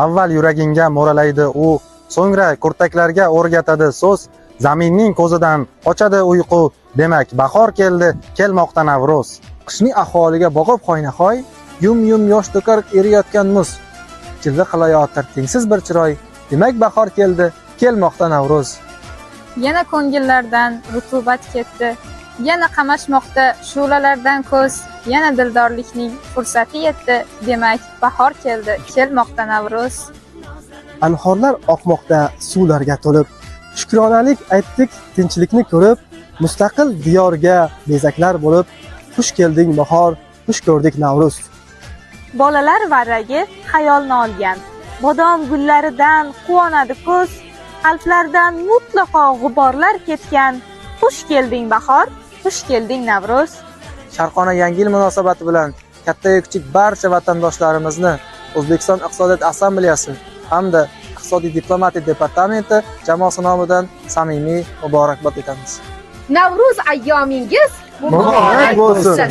Avval yuragingga mo'ralaydi u, so'ngra kurtaklarga o'rgatadi so'z. Zaminning ko'zidan qochadi uyqu, demak bahor keldi, kelmoqda Navro'z. Qishning ahvoliga boqib hoynahoy, yum yosh to'kar eriyotgan muz. Jilva qilayotir tengsiz bir chiroy, demak bahor keldi, kelmoqda Navro'z. Yana ko'ngillardan rutubat ketdi, yana qamashmoqda shu'lalardan ko'z, yana dildorlikning fursati yetdi, demak bahor keldi, kelmoqda Navro'z. Anhorlar oqmoqda suvlarga to'lib, shukronalik aytdik tinchlikni ko'rib, mustaqil diyorga bezaklar bo'lib, xush kelding bahor, xush ko'rdik Navro'z. Bolalar varragi xayolni olgan, bodom gullaridan quvonadi ko'z, qalblardan mutlaqo g'uborlar ketgan. Xush kelding bahor, xush kelding Navro'z. Sharqona yangi yil munosabati bilan katta-yu kichik barcha vatandoshlarimizni O'zbekiston iqtisodiyot assambleyasi hamda iqtisodiy diplomatiya departamenti jamoasi nomidan samimiy muborakbod etamiz. Navro'z ayyomingiz Muborak bo'lsin.